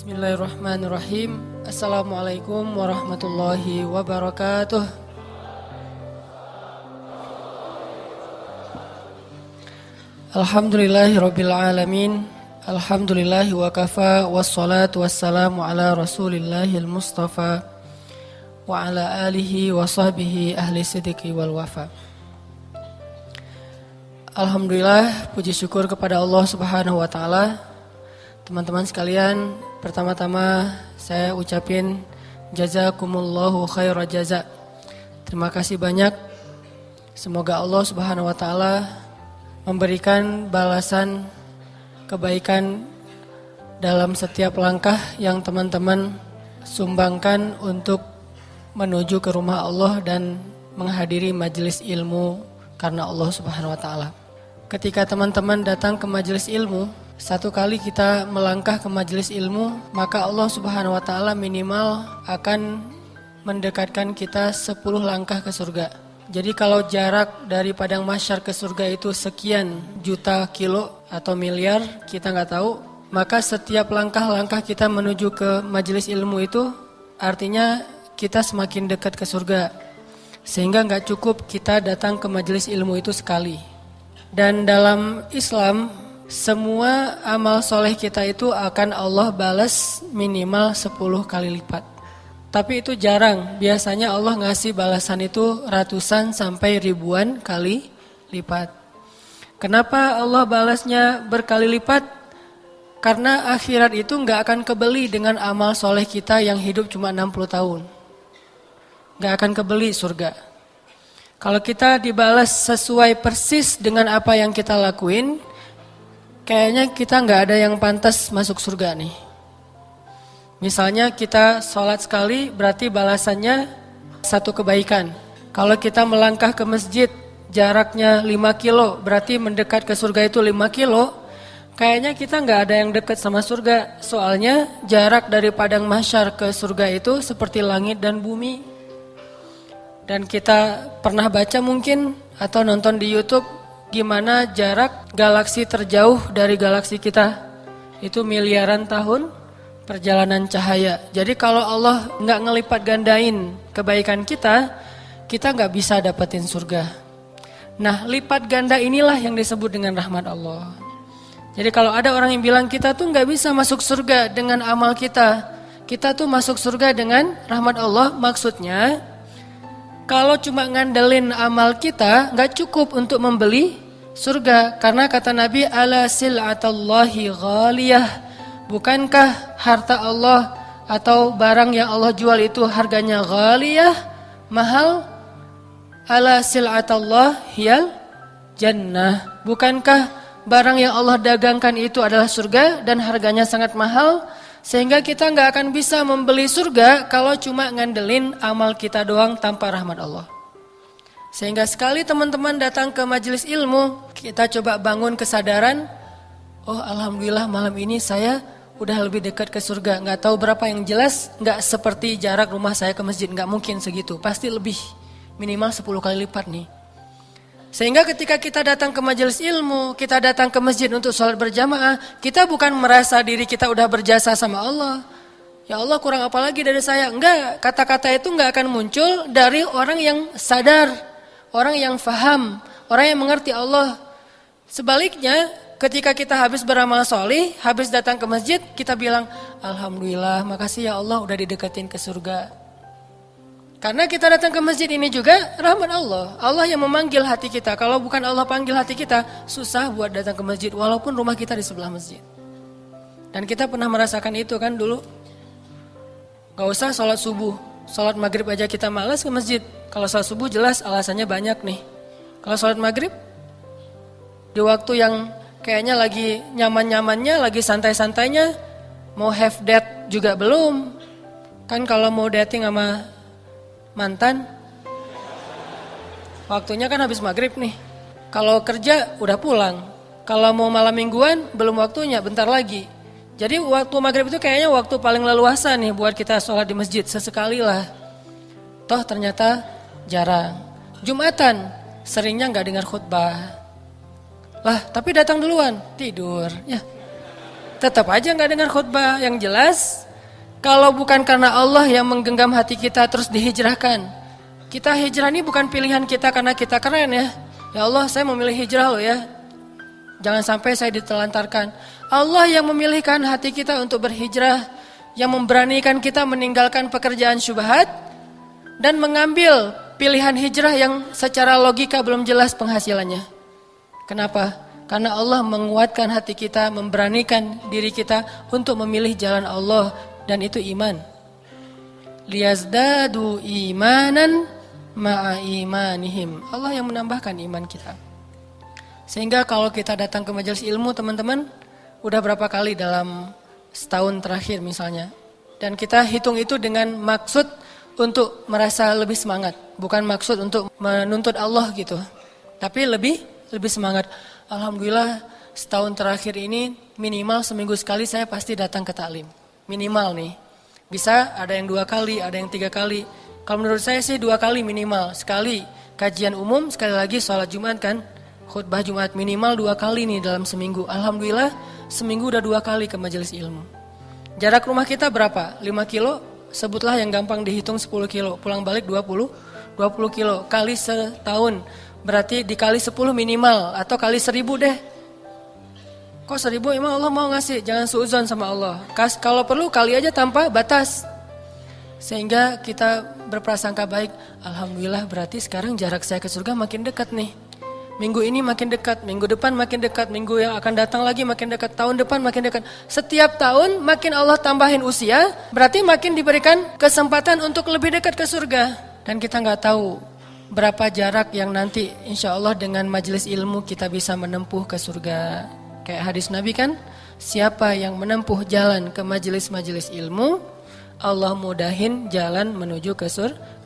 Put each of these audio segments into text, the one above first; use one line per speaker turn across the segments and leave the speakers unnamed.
Bismillahirrahmanirrahim. Assalamualaikum warahmatullahi wabarakatuh. Alhamdulillahirabbil alamin. Alhamdulillahi wa kafa wassalatu wassalamu ala Rasulillahil Mustafa wa ala alihi wa sahbihi ahli sidqi wal wafa. Alhamdulillah, puji syukur kepada Allah Subhanahu wa taala. Teman-teman sekalian, pertama-tama saya ucapin jazakumullahu khairal jaza. Terima kasih banyak. Semoga Allah Subhanahu wa taala memberikan balasan kebaikan dalam setiap langkah yang teman-teman sumbangkan untuk menuju ke rumah Allah dan menghadiri majelis ilmu karena Allah Subhanahu wa taala. Ketika teman-teman datang ke majelis ilmu, satu kali kita melangkah ke majelis ilmu, maka Allah Subhanahu wa taala minimal akan mendekatkan kita 10 langkah ke surga. Jadi kalau jarak dari padang mahsyar ke surga itu sekian juta kilo atau miliar, kita nggak tahu, maka setiap langkah-langkah kita menuju ke majelis ilmu itu artinya kita semakin dekat ke surga. Sehingga nggak cukup kita datang ke majelis ilmu itu sekali. Dan dalam Islam, semua amal soleh kita itu akan Allah balas minimal 10 kali lipat. Tapi itu jarang, biasanya Allah ngasih balasan itu ratusan sampai ribuan kali lipat. Kenapa Allah balasnya berkali lipat? Karena akhirat itu gak akan kebeli dengan amal soleh kita yang hidup cuma 60 tahun. Gak akan kebeli surga. Kalau kita dibalas sesuai persis dengan apa yang kita lakuin, kayaknya kita gak ada yang pantas masuk surga nih. Misalnya kita sholat sekali berarti balasannya satu kebaikan. Kalau kita melangkah ke masjid jaraknya 5 kilo berarti mendekat ke surga itu 5 kilo. Kayaknya kita gak ada yang dekat sama surga. Soalnya jarak dari padang mahsyar ke surga itu seperti langit dan bumi. Dan kita pernah baca mungkin atau nonton di YouTube gimana jarak galaksi terjauh dari galaksi kita. Itu miliaran tahun perjalanan cahaya. Jadi kalau Allah nggak ngelipat gandain kebaikan kita nggak bisa dapetin surga. Nah, lipat ganda inilah yang disebut dengan rahmat Allah. Jadi kalau ada orang yang bilang kita tuh nggak bisa masuk surga dengan amal kita tuh masuk surga dengan rahmat Allah, maksudnya kalau cuma ngandelin amal kita nggak cukup untuk membeli surga. Karena kata Nabi, ala sil'atallahi ghaliyah. Bukankah harta Allah atau barang yang Allah jual itu harganya ghaliyah, mahal? Ala sil'atallah hiyal jannah. Bukankah barang yang Allah dagangkan itu adalah surga dan harganya sangat mahal? Sehingga kita gak akan bisa membeli surga kalau cuma ngandelin amal kita doang tanpa rahmat Allah. Sehingga sekali teman-teman datang ke majelis ilmu, kita coba bangun kesadaran, oh alhamdulillah malam ini saya udah lebih dekat ke surga. Gak tahu berapa yang jelas, gak seperti jarak rumah saya ke masjid, gak mungkin segitu. Pasti lebih, minimal 10 kali lipat nih. Sehingga ketika kita datang ke majelis ilmu, kita datang ke masjid untuk sholat berjamaah, kita bukan merasa diri kita udah berjasa sama Allah. Ya Allah, kurang apa lagi dari saya? Enggak, kata-kata itu enggak akan muncul dari orang yang sadar, orang yang faham, orang yang mengerti Allah. Sebaliknya, ketika kita habis beramal solih, habis datang ke masjid, kita bilang, alhamdulillah, makasih ya Allah udah dideketin ke surga. Karena kita datang ke masjid ini juga rahmat Allah. Allah yang memanggil hati kita. Kalau bukan Allah panggil hati kita, susah buat datang ke masjid walaupun rumah kita di sebelah masjid. Dan kita pernah merasakan itu kan dulu. Gak usah sholat subuh, sholat maghrib aja kita malas ke masjid. Kalau sholat subuh jelas alasannya banyak nih. Kalau sholat maghrib, di waktu yang kayaknya lagi nyaman-nyamannya, lagi santai-santainya, mau have date juga belum. Kan kalau mau dating sama mantan, waktunya kan habis maghrib nih. Kalau kerja udah pulang. Kalau mau malam mingguan belum waktunya, bentar lagi. Jadi waktu maghrib itu kayaknya waktu paling leluasa nih buat kita sholat di masjid. Sesekali lah. Toh ternyata jarang. Jumatan seringnya gak dengar khutbah. Lah tapi datang duluan, tidur. Ya tetap aja nggak dengar khutbah. Yang jelas, kalau bukan karena Allah yang menggenggam hati kita terus dihijrahkan. Kita hijrah ini bukan pilihan kita karena kita keren ya. Ya Allah, saya memilih hijrah loh ya. Jangan sampai saya ditelantarkan. Allah yang memilihkan hati kita untuk berhijrah, yang memberanikan kita meninggalkan pekerjaan syubhat dan mengambil pilihan hijrah yang secara logika belum jelas penghasilannya. Kenapa? Karena Allah menguatkan hati kita, memberanikan diri kita untuk memilih jalan Allah, dan itu iman. Liyazdadu imanan ma'a imanihim. Allah yang menambahkan iman kita. Sehingga kalau kita datang ke majelis ilmu teman-teman, udah berapa kali dalam setahun terakhir misalnya. Dan kita hitung itu dengan maksud untuk merasa lebih semangat. Bukan maksud untuk menuntut Allah gitu. Tapi lebih semangat. Alhamdulillah setahun terakhir ini minimal seminggu sekali saya pasti datang ke taklim. Minimal nih. Bisa ada yang 2 kali, ada yang 3 kali. Kalau menurut saya sih 2 kali minimal. Sekali kajian umum, sekali lagi sholat Jumat kan. Khutbah Jumat minimal 2 kali nih dalam seminggu. Alhamdulillah seminggu udah 2 kali ke majelis ilmu. Jarak rumah kita berapa? 5 kilo? Sebutlah yang gampang dihitung 10 kilo. Pulang balik 20 kilo. Kali setahun. Berarti dikali 10 minimal. Atau kali 1000 deh. Kok 1000 emang Allah mau ngasih? Jangan suuzon sama Allah. Kalau perlu kali aja tanpa batas. Sehingga kita berprasangka baik. Alhamdulillah berarti sekarang jarak saya ke surga makin dekat nih. Minggu ini makin dekat, minggu depan makin dekat, minggu yang akan datang lagi makin dekat, tahun depan makin dekat. Setiap tahun makin Allah tambahin usia, berarti makin diberikan kesempatan untuk lebih dekat ke surga. Dan kita nggak tahu berapa jarak yang nanti insya Allah dengan majelis ilmu kita bisa menempuh ke surga. Kayak hadis Nabi kan, siapa yang menempuh jalan ke majelis-majelis ilmu, Allah mudahin jalan menuju ke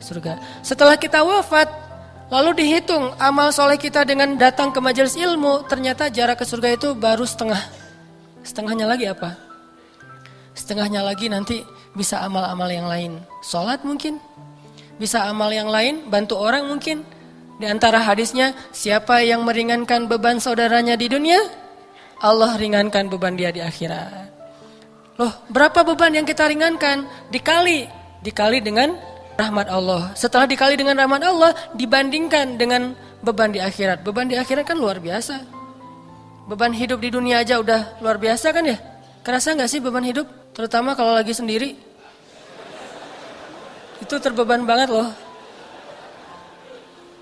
surga. Setelah kita wafat, lalu dihitung amal soleh kita dengan datang ke majelis ilmu, ternyata jarak ke surga itu baru setengah. Setengahnya lagi apa? Setengahnya lagi nanti bisa amal-amal yang lain. Sholat mungkin, bisa amal yang lain, bantu orang mungkin. Di antara hadisnya, siapa yang meringankan beban saudaranya di dunia, Allah ringankan beban dia di akhirat. Loh, berapa beban yang kita ringankan? Dikali dengan rahmat Allah. Setelah dikali dengan rahmat Allah, dibandingkan dengan beban di akhirat. Beban di akhirat kan luar biasa. Beban hidup di dunia aja udah luar biasa kan ya? Kerasa gak sih beban hidup? Terutama kalau lagi sendiri. Itu terbeban banget loh.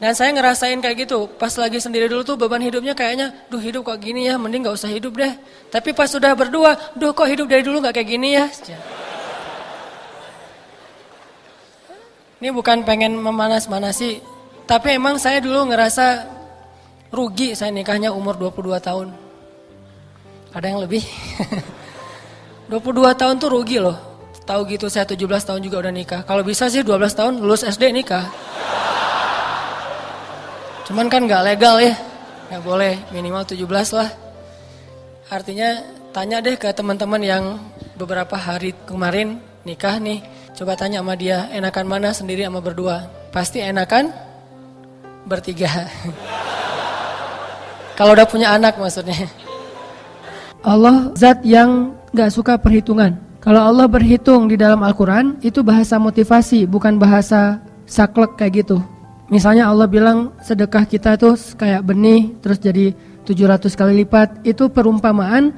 Dan saya ngerasain kayak gitu. Pas lagi sendiri dulu tuh beban hidupnya kayaknya, duh hidup kok gini ya, mending gak usah hidup deh. Tapi pas sudah berdua, duh kok hidup dari dulu gak kayak gini ya. Ini bukan pengen memanas-manasi, tapi emang saya dulu ngerasa rugi saya nikahnya umur 22 tahun. Ada yang lebih? 22 tahun tuh rugi loh. Tahu gitu saya 17 tahun juga udah nikah. Kalau bisa sih 12 tahun lulus SD nikah. Cuman kan gak legal ya. Gak boleh, minimal 17 lah. Artinya tanya deh ke teman-teman yang beberapa hari kemarin nikah nih. Coba tanya sama dia, enakan mana sendiri sama berdua? Pasti enakan bertiga. Kalau udah punya anak maksudnya. Allah zat yang gak suka perhitungan. Kalau Allah berhitung di dalam Al-Quran, itu bahasa motivasi, bukan bahasa saklek kayak gitu. Misalnya Allah bilang sedekah kita tuh kayak benih, terus jadi 700 kali lipat. Itu perumpamaan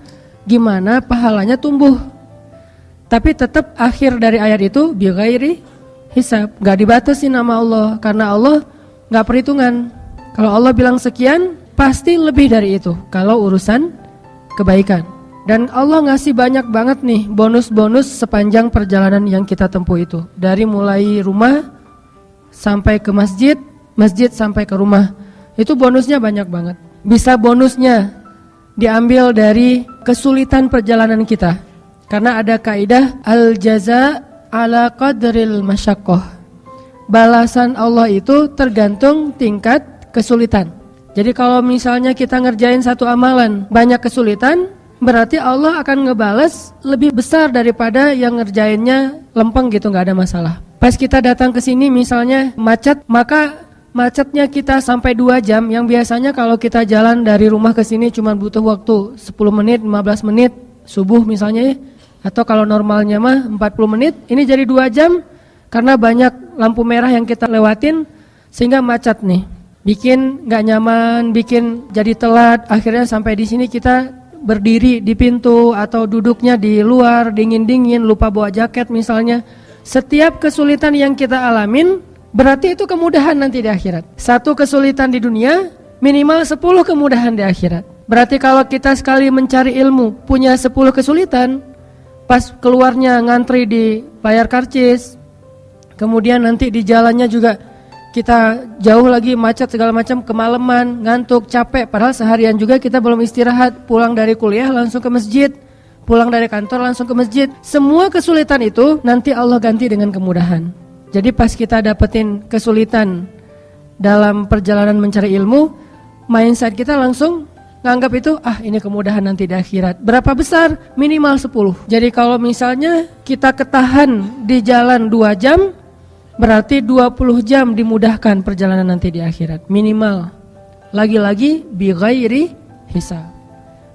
gimana pahalanya tumbuh. Tapi tetap akhir dari ayat itu bighairi hisab, gak dibatasi nama Allah karena Allah gak perhitungan. Kalau Allah bilang sekian, pasti lebih dari itu kalau urusan kebaikan. Dan Allah ngasih banyak banget nih bonus-bonus sepanjang perjalanan yang kita tempuh itu. Dari mulai rumah sampai ke masjid, masjid sampai ke rumah. Itu bonusnya banyak banget. Bisa bonusnya diambil dari kesulitan perjalanan kita. Karena ada kaidah al-jaza ala qadril masyaqqah. Balasan Allah itu tergantung tingkat kesulitan. Jadi kalau misalnya kita ngerjain satu amalan banyak kesulitan, berarti Allah akan ngebales lebih besar daripada yang ngerjainnya lempeng gitu, nggak ada masalah. Pas kita datang ke sini misalnya macet, maka macetnya kita sampai 2 jam, yang biasanya kalau kita jalan dari rumah ke sini cuma butuh waktu 10 menit, 15 menit. subuh misalnya, atau kalau normalnya mah 40 menit, ini jadi 2 jam karena banyak lampu merah yang kita lewatin sehingga macet nih. Bikin nggak nyaman, bikin jadi telat, akhirnya sampai di sini kita berdiri di pintu atau duduknya di luar dingin-dingin, lupa bawa jaket misalnya. Setiap kesulitan yang kita alamin berarti itu kemudahan nanti di akhirat. Satu kesulitan di dunia, minimal 10 kemudahan di akhirat. Berarti kalau kita sekali mencari ilmu punya 10 kesulitan, pas keluarnya ngantri di layar karcis, kemudian nanti di jalannya juga kita jauh lagi macet segala macam, kemalaman, ngantuk, capek, padahal seharian juga kita belum istirahat, pulang dari kuliah langsung ke masjid, pulang dari kantor langsung ke masjid. Semua kesulitan itu nanti Allah ganti dengan kemudahan. Jadi pas kita dapetin kesulitan dalam perjalanan mencari ilmu, mindset kita langsung nganggap itu, ini kemudahan nanti di akhirat. Berapa besar? Minimal 10. Jadi kalau misalnya kita ketahan di jalan 2 jam, berarti 20 jam dimudahkan perjalanan nanti di akhirat. Minimal. Lagi-lagi bi ghairi hisab.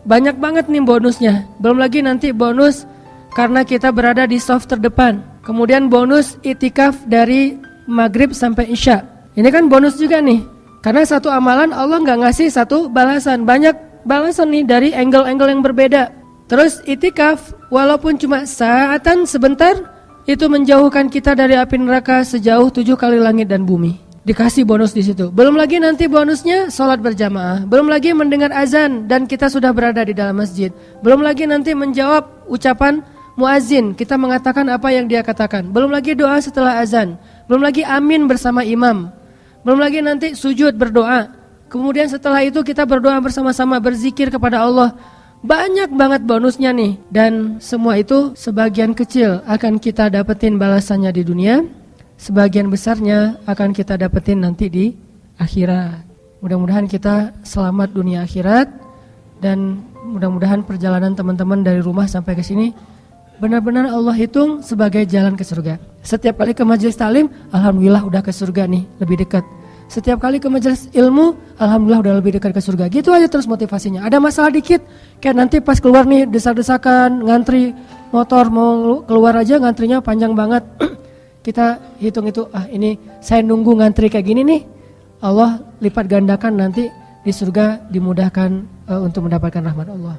Banyak banget nih bonusnya. Belum lagi nanti bonus karena kita berada di saf terdepan. Kemudian bonus itikaf dari maghrib sampai isya. Ini kan bonus juga nih. Karena satu amalan Allah nggak ngasih satu balasan. Banyak balasan nih dari angle-angle yang berbeda. Terus itikaf walaupun cuma saatan sebentar, itu menjauhkan kita dari api neraka sejauh 7 kali langit dan bumi. Dikasih bonus di situ. Belum lagi nanti bonusnya sholat berjamaah. Belum lagi mendengar azan dan kita sudah berada di dalam masjid. Belum lagi nanti menjawab ucapan muazin, kita mengatakan apa yang dia katakan. Belum lagi doa setelah azan. Belum lagi amin bersama imam. Belum lagi nanti sujud berdoa. Kemudian setelah itu kita berdoa bersama-sama, berzikir kepada Allah. Banyak banget bonusnya nih. Dan semua itu sebagian kecil akan kita dapetin balasannya di dunia, sebagian besarnya akan kita dapetin nanti di akhirat. Mudah-mudahan kita selamat dunia akhirat. Dan mudah-mudahan perjalanan teman-teman dari rumah sampai ke sini benar-benar Allah hitung sebagai jalan ke surga. Setiap kali ke majelis taklim, alhamdulillah udah ke surga nih, lebih dekat. Setiap kali ke majelis ilmu, alhamdulillah udah lebih dekat ke surga. Gitu aja terus motivasinya. Ada masalah dikit, kayak nanti pas keluar nih desak-desakan, ngantri motor mau keluar aja ngantrinya panjang banget. Kita hitung itu, ini saya nunggu ngantri kayak gini nih, Allah lipat gandakan nanti di surga, dimudahkan untuk mendapatkan rahmat Allah.